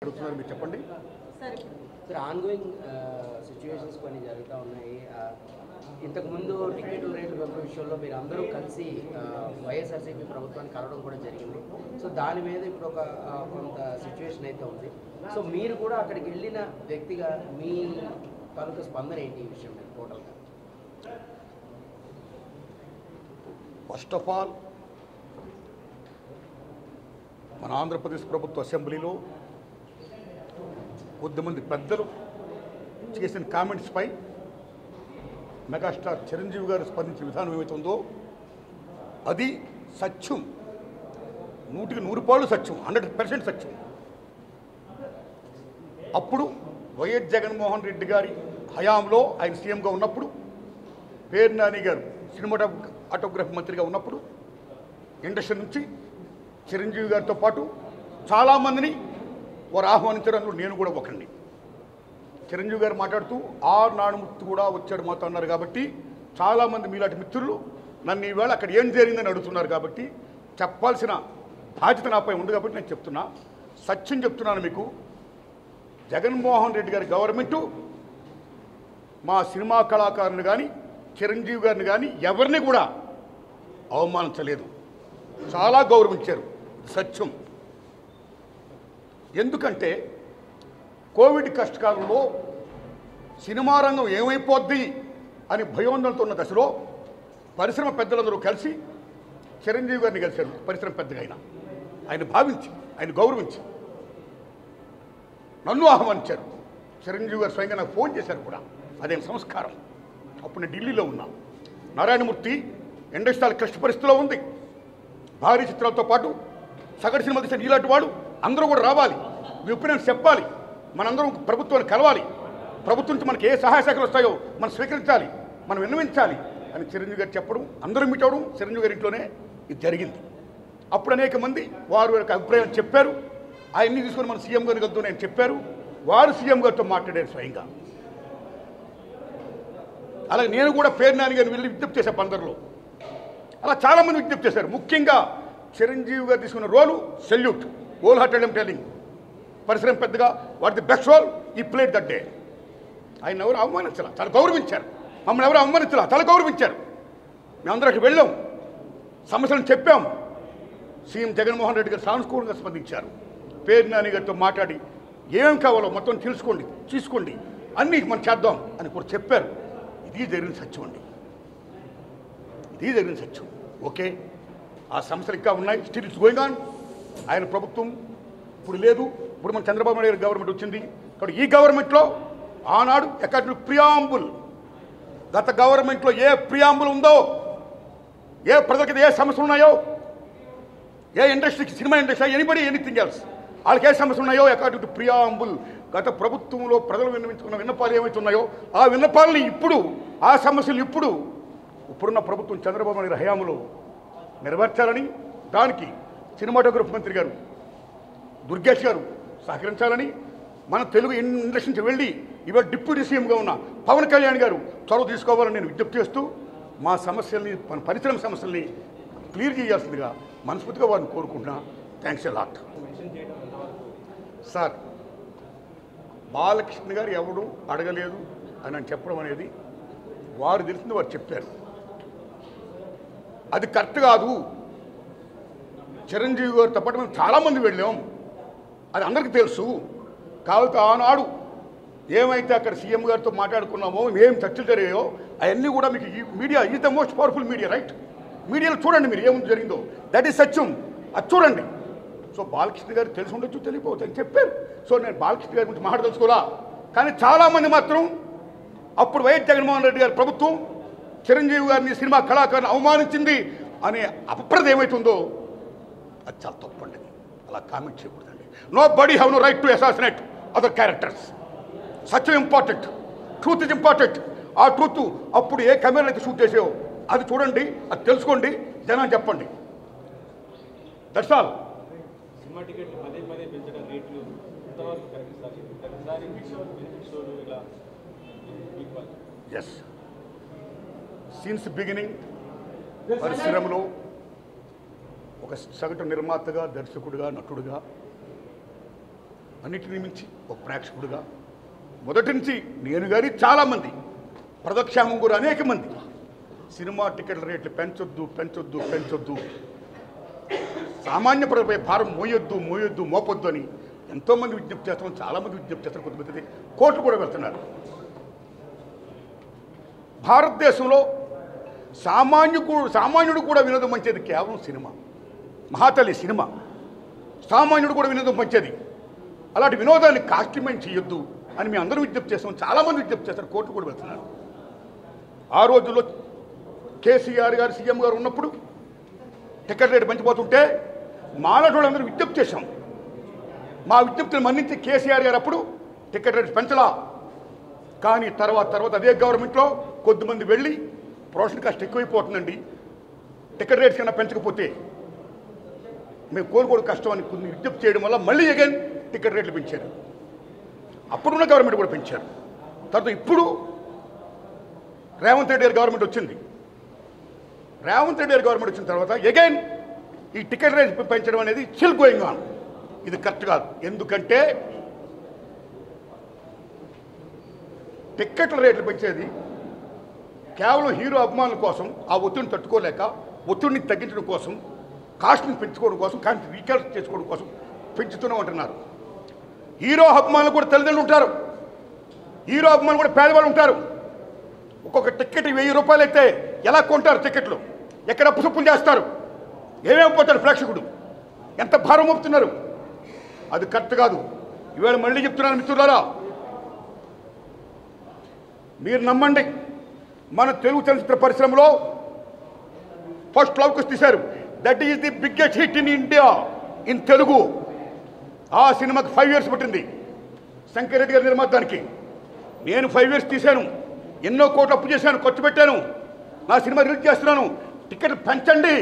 అడుగుతున్నారు మీరు చెప్పండి సార్. ఆన్గోయింగ్ సిచ్యువేషన్స్ కొన్ని జరుగుతూ ఉన్నాయి. ఇంతకుముందు టికెట్ల రేట్లు పెంపు విషయంలో మీరు అందరూ కలిసి వైఎస్ఆర్సీపీ ప్రభుత్వాన్ని కలవడం కూడా జరిగింది. సో దాని మీద ఇప్పుడు ఒక కొంత సిచ్యువేషన్ అయితే ఉంది. సో మీరు కూడా అక్కడికి వెళ్ళిన వ్యక్తిగా మీ తాలూకా స్పందన ఏంటి ఈ విషయం మీద టోటల్గా? ఫస్ట్ ఆఫ్ ఆల్ మన ఆంధ్రప్రదేశ్ ప్రభుత్వ అసెంబ్లీలో కొద్దిమంది పెద్దలు చేసిన కామెంట్స్పై మెగాస్టార్ చిరంజీవి గారు స్పందించిన విధానం ఏమవుతుందో అది సత్యం, 100% సత్యం, 100% సత్యం. అప్పుడు వైఎస్ జగన్మోహన్ రెడ్డి గారి హయాంలో ఆయన సీఎంగా ఉన్నప్పుడు, పేరు నాని గారు సినిమాటోగ్రఫీ మంత్రిగా ఉన్నప్పుడు ఇండస్ట్రీ నుంచి చిరంజీవి గారితో పాటు చాలామందిని వారు ఆహ్వానించారు. అందులో నేను కూడా ఒకరిని. చిరంజీవి గారు మాట్లాడుతూ నానుమూర్తి కూడా వచ్చాడు మాతో అన్నారు. కాబట్టి చాలామంది మీలాంటి మిత్రులు నన్ను ఈవేళ అక్కడ ఏం జరిగిందని అడుగుతున్నారు. కాబట్టి చెప్పాల్సిన బాధ్యత నాపై ఉంది. కాబట్టి నేను చెప్తున్నా, సత్యం చెప్తున్నాను మీకు. జగన్మోహన్ రెడ్డి గారి గవర్నమెంటు మా సినిమా కళాకారుని కానీ చిరంజీవి గారిని కానీ ఎవరిని కూడా అవమానించలేదు, చాలా గౌరవించారు. సత్యం. ఎందుకంటే కోవిడ్ కష్టకాలంలో సినిమా రంగం ఏమైపోద్ది అని భయోందనతో ఉన్న దశలో పరిశ్రమ పెద్దలందరూ కలిసి చిరంజీవి గారిని కలిశారు. పరిశ్రమ పెద్దగా ఆయన భావించి, ఆయన గౌరవించి నన్ను ఆహ్వానించారు. చిరంజీవి గారు స్వయంగా నాకు ఫోన్ చేశారు కూడా. అదేం సంస్కారం. అప్పుడు నేను ఢిల్లీలో ఉన్నా. నారాయణమూర్తి ఇండస్ట్రీ క్లిష్ట పరిస్థితిలో ఉంది. భారీ చిత్రాలతో పాటు సగటు సినిమా తీసిన ఇలాంటి వాడు అందరూ కూడా రావాలి, మీ ఒపీనియన్స్ చెప్పాలి, మనందరం ప్రభుత్వాన్ని కలవాలి, ప్రభుత్వం నుంచి మనకి ఏ సహాయ శాఖలు వస్తాయో మనం స్వీకరించాలి, మనం విన్నవించాలి అని చిరంజీవి గారు చెప్పడం, అందరూ మీట్ అవ్వడం చిరంజీవి గారి ఇంట్లోనే ఇది జరిగింది. అప్పుడు అనేక మంది వారు యొక్క అభిప్రాయం చెప్పారు. ఆయన్ని తీసుకొని మన సీఎం గారిని కలుద్దాం అని చెప్పారు. వారు సీఎం గారితో మాట్లాడారు స్వయంగా. అలాగే నేను కూడా పేరు నాని గారిని వెళ్ళి విజ్ఞప్తి చేశాను బందర్లో. అలా చాలామంది విజ్ఞప్తి చేశారు. ముఖ్యంగా చిరంజీవి గారు తీసుకున్న రోలు సెల్యూట్, హోల్ హార్టెడ్ టెలింగ్. పరిశ్రమ పెద్దగా వాట్ ది బెస్ట్ రోల్ ఈ ప్లేట్ దట్ డే. ఆయన ఎవరు అవమానించాల, చాలా గౌరవించారు. మమ్మల్ని ఎవరు అవమానించాల, చాలా గౌరవించారు. మేమందరూ అక్కడికి వెళ్ళాం, సమస్యలను చెప్పాం. సీఎం జగన్మోహన్ రెడ్డి గారు సానుకూలంగా స్పందించారు. పేరు నాని గారితో మాట్లాడి ఏమేం కావాలో మొత్తం తీసుకోండి, అన్నీ మనం చేద్దాం అని కూడా చెప్పారు. ఇది జరిగిన సత్యం అండి, ఇది జరిగిన సత్యం. ఓకే, ఆ సమస్యలు ఇంకా ఉన్నాయి, స్టిల్ ఇట్స్ గోయింగ్ ఆన్. ఆయన ప్రభుత్వం ఇప్పుడు లేదు. ఇప్పుడు మన చంద్రబాబు నాయుడు గవర్నమెంట్ వచ్చింది. కాబట్టి ఈ గవర్నమెంట్లో ఆనాడు అకాడమిక్ ప్రియాంబుల్, గత గవర్నమెంట్లో ఏ ప్రియాంబుల్ ఉందో, ఏ ప్రజలకి ఏ సమస్యలు ఉన్నాయో, ఏ ఇండస్ట్రీకి, cinema industry, anybody anything else, వాళ్ళకి ఏ సమస్యలు ఉన్నాయో అకాడమిక్ ప్రియాంబుల్ గత ప్రభుత్వంలో ప్రజలు విన్నవించుకున్న విన్నపాలు ఏమైతే ఉన్నాయో ఆ విన్నపాలని ఇప్పుడు, ఆ సమస్యలు ఇప్పుడున్న ప్రభుత్వం చంద్రబాబు నాయుడు హయాంలో నెరవేర్చాలని, దానికి సినిమాటోగ్రఫీ మంత్రి గారు దుర్గేష్ గారు సహకరించాలని, మన తెలుగు ఇండస్ట్రీ నుంచి వెళ్ళి ఇవాళ డిప్యూటీ సీఎంగా ఉన్న పవన్ కళ్యాణ్ గారు చొరవ తీసుకోవాలని నేను విజ్ఞప్తి చేస్తూ మా సమస్యల్ని, మన పరిశ్రమ సమస్యల్ని క్లియర్ చేయాల్సిందిగా మనస్ఫూర్తిగా వారిని కోరుకుంటున్నా. Thanks a lot. Sir, Balakrishna గారు ఎవడు అడగలేదు అని చెప్పడం అనేది వారు తెలిసింది వారు చెప్పారు. అది కరెక్ట్ కాదు. చిరంజీవి గారితో పాటు మేము చాలామంది వెళ్ళాం, అది అందరికీ తెలుసు. కాబట్టి ఆనాడు ఏమైతే అక్కడ సీఎం గారితో మాట్లాడుకున్నామో, ఏం చర్చలు జరిగాయో అవన్నీ కూడా మీకు ఈ media is the most powerful media, right? మీడియాలో చూడండి మీరు ఏముంది జరిగిందో, దట్ ఈస్ సత్యం, అది చూడండి. సో బాలకృష్ణ గారు తెలిసి ఉండొచ్చు, తెలియకపోవచ్చు అని చెప్పారు. సో నేను బాలకృష్ణ గారి గురించి మాట్లాడదలుచుకోవాలా. కానీ చాలామంది మాత్రం అప్పుడు వైఎస్ జగన్మోహన్ రెడ్డి గారి ప్రభుత్వం చిరంజీవి గారిని, సినిమా కళాకారుని అవమానించింది అనే అపప్రద ఏమవుతుందో అది చాలా తప్పండి. అలా కామెంట్ చేయకూడదండి. Nobody have no right to assassinate other characters. సత్యం ఇంపార్టెంట్, ట్రూత్ ఇస్ ఇంపార్టెంట్. ఆ ట్రూత్ అప్పుడు ఏ కెమెరా అయితే షూట్ చేసావో అది చూడండి, అది తెలుసుకోండి, జనాన్ని చెప్పండి. That's all. సినిమా టికెట్లు పదే పెంచడం రేట్లు ఎంతవరకు correct sir? Yes, since beginning పరిశ్రమలో ఒక సగటు నిర్మాతగా, దర్శకుడిగా, నటుడిగా అన్నిటిని మించి ఒక ప్రేక్షకుడుగా మొదటి నుంచి నేను కానీ చాలామంది ప్రదక్షామం కూడా అనేక మంది సినిమా టికెట్ల రేట్లు పెంచొద్దు పెంచొద్దు పెంచొద్దు, సామాన్య ప్రజలపై భారం మోయొద్దు మోయొద్దు మోపొద్దు అని ఎంతోమంది విజ్ఞప్తి చేస్తాం, చాలామంది విజ్ఞప్తి చేస్తారు, కొంతమంది కోర్టు కూడా వెళ్తున్నారు. భారతదేశంలో సామాన్యుడు కూడా వినోదం పంచేది కేవలం సినిమా, మహాతల్లి సినిమా. సామాన్యుడు కూడా వినోదం పంచేది. అలాంటి వినోదాన్ని కాస్ట్యూమైజ్ చేయొద్దు అని మేము అందరూ విజ్ఞప్తి చేస్తాం, చాలామంది విజ్ఞప్తి చేస్తారు, కోర్టు కూడా వెళ్తున్నారు. ఆ రోజుల్లో కేసీఆర్ గారు సీఎం గారు ఉన్నప్పుడు టికెట్ రేటు పెంచిపోతుంటే మాలాటోళ్ళందరూ విజ్ఞప్తి చేశాం. మా విజ్ఞప్తిని మన్నించి కేసీఆర్ గారు అప్పుడు టికెట్ రేటు పెంచలా. కానీ తర్వాత అదే గవర్నమెంట్లో కొద్దిమంది వెళ్ళి ప్రొడక్షన్ కాస్ట్ ఎక్కువైపోతుందండి, టికెట్ రేట్స్ కన్నా పెంచకపోతే మేము కోరుకోవడం కష్టం అని కొన్ని విజ్ఞప్తి చేయడం వల్ల మళ్ళీ అగైన్ టికెట్ రేట్లు పెంచారు. అప్పుడున్న గవర్నమెంట్ కూడా పెంచారు. తర్వాత ఇప్పుడు రేవంత్ రెడ్డి గారి గవర్నమెంట్ వచ్చింది. రేవంత్ రెడ్డి గారి గవర్నమెంట్ వచ్చిన తర్వాత అగైన్ ఈ టికెట్ రేట్ పెంచడం అనేది స్టిల్ గోయింగ్ ఆన్. ఇది కరెక్ట్ కాదు. ఎందుకంటే టిక్కెట్ల రేట్లు పెంచేది కేవలం హీరో అభిమానుల కోసం, ఆ ఒత్తిడిని తట్టుకోలేక ఒత్తిడిని తగ్గించడం కోసం, కాస్ట్ని పెంచుకోవడం కోసం, కాస్ట్ని రీకాల్క్ చేసుకోవడం కోసం పెంచుతూనే ఉంటున్నారు. హీరో అభిమానులు కూడా తల్లిదండ్రులు ఉంటారు, హీరో అభిమానులు కూడా పేదవాళ్ళు ఉంటారు. ఒక్కొక్క టికెట్ 1000 రూపాయలు అయితే ఎలా కొంటారు టికెట్లు? ఎక్కడ అప్పుసప్పులు చేస్తారు? ఏమేమిపోతాడు ప్రేక్షకుడు? ఎంత భారం మోపుతున్నారు? అది కరెక్ట్ కాదు. ఈవేళ మళ్ళీ చెప్తున్నాను మిత్రులారా, మీరు నమ్మండి, మన తెలుగు చలనచిత్ర పరిశ్రమలో ఫస్ట్ లవ్ కుష్ తీశారు. That is the biggest hit in India in Telugu. ఆ సినిమాకి 5 years పట్టింది శంకర్ రెడ్డి గారి నిర్మాతానికి. నేను 5 years తీశాను, ఎన్నో కోట్లు అప్పు చేశాను, ఖర్చు పెట్టాను, నా సినిమా రిలీజ్ చేస్తున్నాను, టికెట్లు పెంచండి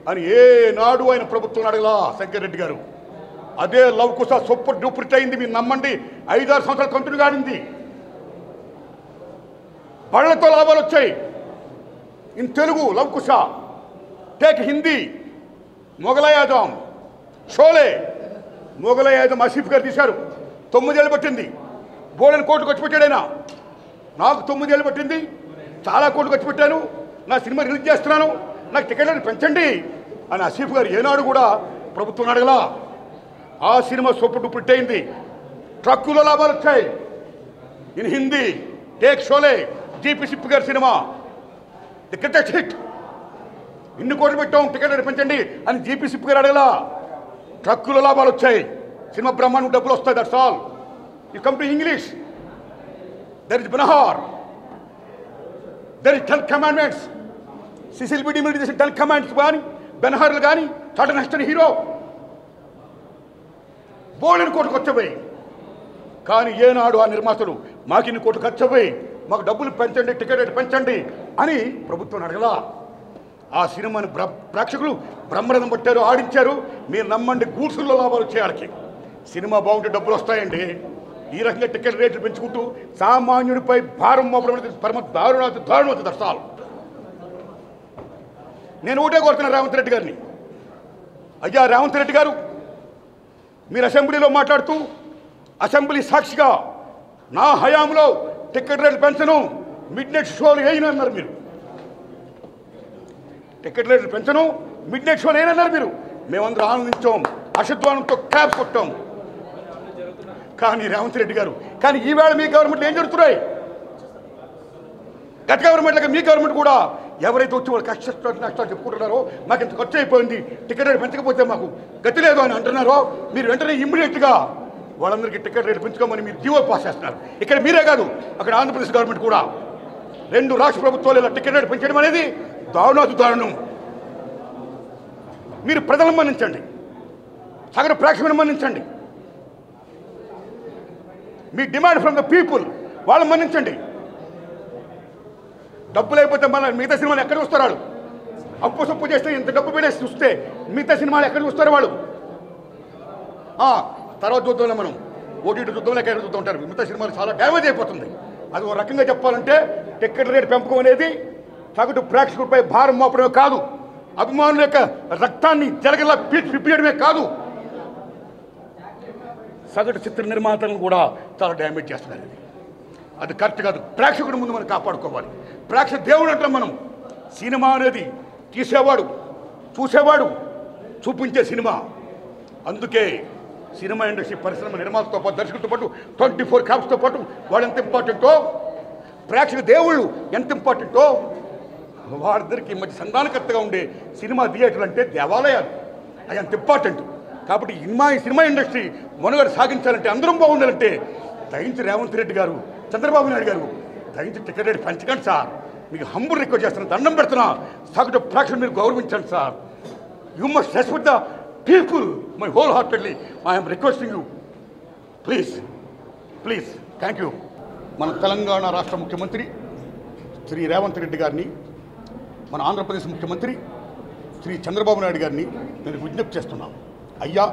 అని ఏనాడు ఆయన ప్రభుత్వం అడగలా శంకర్ రెడ్డి గారు. అదే love Kusha super duper hit అయింది. మీరు నమ్మండి, 5-6 సంవత్సరాలు కంటిన్యూగా ఆడింది. పళ్ళతో లాభాలు వచ్చాయి ఇన్ తెలుగు లవ్ కుష. టేక్ హిందీ మొగలాయ్ ఆజం, షోలే. మొగలాయ్ ఆజం ఆసిఫ్ గారు తీశారు, 9 ఏళ్ళు పట్టింది. బోర్డెన్ కోర్టు ఖర్చు పెట్టాడైనా. నాకు 9 ఏళ్ళు పట్టింది, చాలా కోట్లు ఖర్చు పెట్టాను, నా సినిమా రిలీజ్ చేస్తున్నాను, నాకు టికెట్లను పెంచండి అని ఆసిఫ్ గారు ఏనాడు కూడా ప్రభుత్వం అడగలా. ఆ సినిమా సూపర్ డూపర్ హిట్ అయింది. ట్రక్కులో లాభాలు వచ్చాయి in Hindi. Take Sholay, GP SIP గారి సినిమా ది గ్రేటెస్ట్ హిట్. ఇన్ని కోట్లు పెట్టాం, టికెట్ పెంచండి అని జీపీ సిప్ గారు అడగలా. ట్రక్కులో లాభాలు వచ్చాయి, సినిమా బ్రహ్మాండం డబ్బులు వస్తాయి. That's all. You come to English, there is Ben Hur, there is 10 commandments. Cecil B DeMille చేసిన 10 commandments కానీ బెనహార్లు కానీ చాట నెక్స్ట్ హీరో బోర్డెన్ కోర్టు ఖర్చు పోయి. కానీ ఏనాడు ఆ నిర్మాతలు మాకు ఇన్ని కోట్లు ఖర్చు పోయి మాకు డబ్బులు పెంచండి, టికెట్ రేటు పెంచండి అని ప్రభుత్వం అడగలా. ఆ సినిమాని ప్రేక్షకులు బ్రహ్మరథం పట్టారు, ఆడించారు. మీరు నమ్మండి, గూడ్సుల్లో లాభాలు వచ్చేయాలకి. సినిమా బాగుంటే డబ్బులు వస్తాయండి. ఈ రకంగా టికెట్ రేట్లు పెంచుకుంటూ సామాన్యుడిపై భారం మోపడం అనేది పరమ దారుణం దర్శాలు. నేను ఒకటే కోరుతున్నాను రేవంత్ రెడ్డి గారిని, అయ్యా రేవంత్ రెడ్డి గారు, మీరు అసెంబ్లీలో మాట్లాడుతూ అసెంబ్లీ సాక్షిగా నా హయాంలో టికెట్ రేట్లు పెంచను, మిడ్ నైట్ షోలు వేయనన్నారు మీరు. టికెట్ రేట్లు పెంచను, మిడ్ నైట్ షోలు వేయనన్నారు మీరు. మేమందరూ ఆనందించాం, అశుద్వానంతో క్లాప్స్ కొట్టాం. కానీ రేవంత్ రెడ్డి గారు, కానీ ఈవేళ మీ గవర్నమెంట్లో ఏం జరుగుతున్నాయి? గత గవర్నమెంట్లకి మీ గవర్నమెంట్ కూడా ఎవరైతే వచ్చి వాళ్ళు నష్టాలు చెప్పుకుంటున్నారో, మాకు ఇంత ఖర్చు అయిపోయింది, టికెట్ రేటు పెంచకపోతే మాకు గతి లేదు అని అంటున్నారో, మీరు వెంటనే ఇమ్మీడియట్గా వాళ్ళందరికీ టికెట్ రేటు పెంచుకోమని మీరు జీవో పాస్ చేస్తున్నారు. ఇక్కడ మీరే కాదు, అక్కడ ఆంధ్రప్రదేశ్ గవర్నమెంట్ కూడా 2 రాష్ట్ర ప్రభుత్వాలు ఇలా టికెట్ రేటు పెంచడం అనేది దారుణం. మీరు ప్రజలను మన్నించండి, సగటు ప్రేక్షకులను మన్నించండి. మీ డిమాండ్ ఫ్రమ్ ద పీపుల్ వాళ్ళని మన్నించండి. డబ్బు లేకపోతే మన మిగతా సినిమాలు ఎక్కడ చూస్తారు వాళ్ళు? అప్పు సప్పు చేస్తే ఇంత డబ్బు పెట్టేసి చూస్తే మిగతా సినిమాలు ఎక్కడ చూస్తారు వాళ్ళు? తర్వాత చూద్దాంలే, మనం ఓటీటీ చూద్దాంలే, ఎక్కడ చూద్దాం ఉంటారు. మిగతా సినిమాలు చాలా డ్యామేజ్ అయిపోతుంది. అది ఒక రకంగా చెప్పాలంటే టికెట్ రేటు పెంపకం అనేది సగటు ప్రేక్షకుడిపై భారం మోపడమే కాదు, అభిమానుల యొక్క రక్తాన్ని జరగలా పిప్పేయడమే కాదు, సగటు చిత్ర నిర్మాతలను కూడా చాలా డ్యామేజ్ చేస్తున్నారు. అది కరెక్ట్ కాదు. ప్రేక్షకుడి ముందు మనం కాపాడుకోవాలి. ప్రేక్షక దేవుడు అంటాం మనం. సినిమా అనేది తీసేవాడు, చూసేవాడు, చూపించే సినిమా. అందుకే సినిమా ఇండస్ట్రీ పరిశ్రమ నిర్మాతతో పాటు దర్శకులతో పాటు 24 క్రాఫ్ట్స్తో పాటు వాళ్ళు ఎంత ఇంపార్టెంటో, ప్రేక్షక దేవుళ్ళు ఎంత ఇంపార్టెంటో, వారిద్దరికి మధ్య సంధానకర్తగా ఉండే సినిమా థియేటర్లు అంటే దేవాలయాలు. అది అంత ఇంపార్టెంట్. కాబట్టి ఈ సినిమా ఇండస్ట్రీ మనుగడ సాగించాలంటే, అందరం బాగుండాలంటే దయించి రేవంత్ రెడ్డి గారు, చంద్రబాబు నాయుడు గారు దయించి టికెట్ రేట్ పెంచకండి సార్. మీకు హంబుల్ రిక్వెస్ట్ చేస్తున్నా, దండం పెడుతున్నా. సగటు ప్రేక్షకులు మీరు గౌరవించండి sir. You must respect the people. My whole heartedly I'm requesting you. Please please. Thank you. మన తెలంగాణ రాష్ట్ర ముఖ్యమంత్రి శ్రీ రేవంత్ రెడ్డి గారిని, మన ఆంధ్రప్రదేశ్ ముఖ్యమంత్రి శ్రీ చంద్రబాబు నాయుడు గారిని నేను విజ్ఞప్తి చేస్తున్నాను. అయ్యా,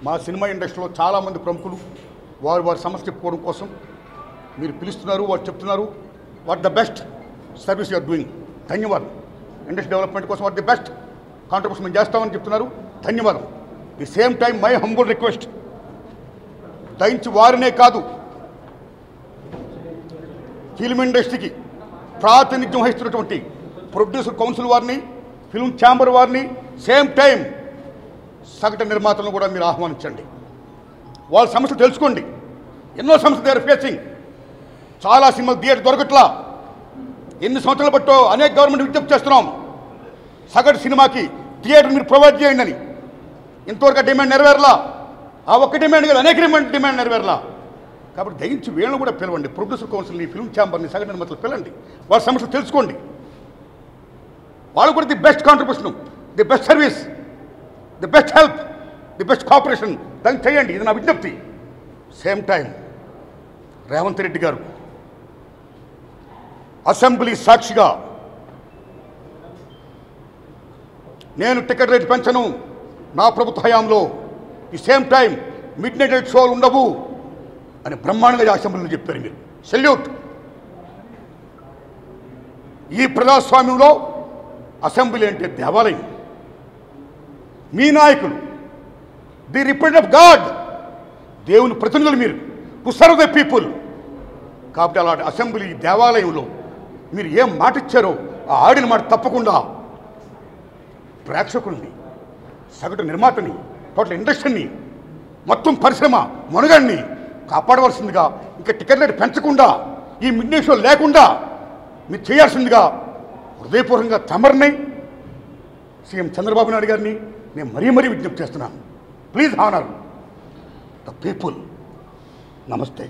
మా సినిమా ఇండస్ట్రీలో చాలామంది ప్రముఖులు వారి సమస్య చెప్పుకోవడం కోసం మీరు పిలుస్తున్నారు, వారు చెప్తున్నారు. What the best service you're doing. ధన్యవాదం. ఇండస్ట్రీ డెవలప్మెంట్ కోసం వాట్ ది బెస్ట్ కాంట్రిబ్యూషన్ మేము చేస్తామని చెప్తున్నారు. ధన్యవాదం. The same time my humble request, దయించి వారినే కాదు, ఫిల్మ్ ఇండస్ట్రీకి ప్రాతినిధ్యం వహిస్తున్నటువంటి ప్రొడ్యూసర్ కౌన్సిల్ వారిని, ఫిల్మ్ ఛాంబర్ వారిని, సేమ్ టైం సగటు నిర్మాతలను కూడా మీరు ఆహ్వానించండి. వాళ్ళ సమస్యలు తెలుసుకోండి. ఎన్నో సమస్యలు దే ఆర్ ఫేసింగ్. చాలా సినిమాలు థియేటర్ దొరకట్లా. ఎన్ని సంవత్సరాలు బట్టో అనేక గవర్నమెంట్ విజ్ఞప్తి చేస్తున్నాం. సగటు సినిమాకి థియేటర్ మీరు ప్రొవైడ్ చేయండి అని. ఇంతవరకు డిమాండ్ నెరవేరలా. ఆ ఒక్క డిమాండ్ కాదు, అనేక డిమాండ్ నెరవేరలా. కాబట్టి దయించి వీళ్ళని కూడా పిలవండి. ప్రొడ్యూసర్ కౌన్సిల్ని, ఫిల్మ్ ఛాంబర్ని, సగటు నిర్మాతలు పిలండి. వాళ్ళ సమస్యలు తెలుసుకోండి. వాళ్ళు కూడా the best contribution, the best service, the best help, the best cooperation దాన్ని చేయండి. ఇది నా విజ్ఞప్తి. సేమ్ టైం రేవంత్ రెడ్డి గారు అసెంబ్లీ సాక్షిగా నేను టికెట్ రేట్ పెంచను నా ప్రభుత్వ హయాంలో, ఈ సేమ్ టైం మిడ్ నైట్ షోలు ఉండవు అని బ్రహ్మాండంగా అసెంబ్లీలో చెప్పారు. మీరు సెల్యూట్. ఈ ప్రజాస్వామ్యంలో అసెంబ్లీ అంటే దేవాలయం. మీ నాయకులు ది రిప్రజెంట్ ఆఫ్ గాడ్, దేవుని ప్రతినిధులు మీరు, టు సర్వ్ ద పీపుల్. కాబట్టి అలాంటి అసెంబ్లీ దేవాలయంలో మీరు ఏం మాట ఇచ్చారో ఆ ఆడిన మాట తప్పకుండా ప్రేక్షకుల్ని, సగటు నిర్మాతని, టోటల్ ఇండస్ట్రీని, మొత్తం పరిశ్రమ మనుగడ్ని కాపాడవలసిందిగా, ఇంకా టికెట్ రేట్ పెంచకుండా, ఈ మిడ్ నైట్ షో లేకుండా మీరు చేయాల్సిందిగా హృదయపూర్వకంగా తమరిని, సీఎం చంద్రబాబు నాయుడు గారిని నేను మరీ విజ్ఞప్తి చేస్తున్నాను. Please honour the people. నమస్తే.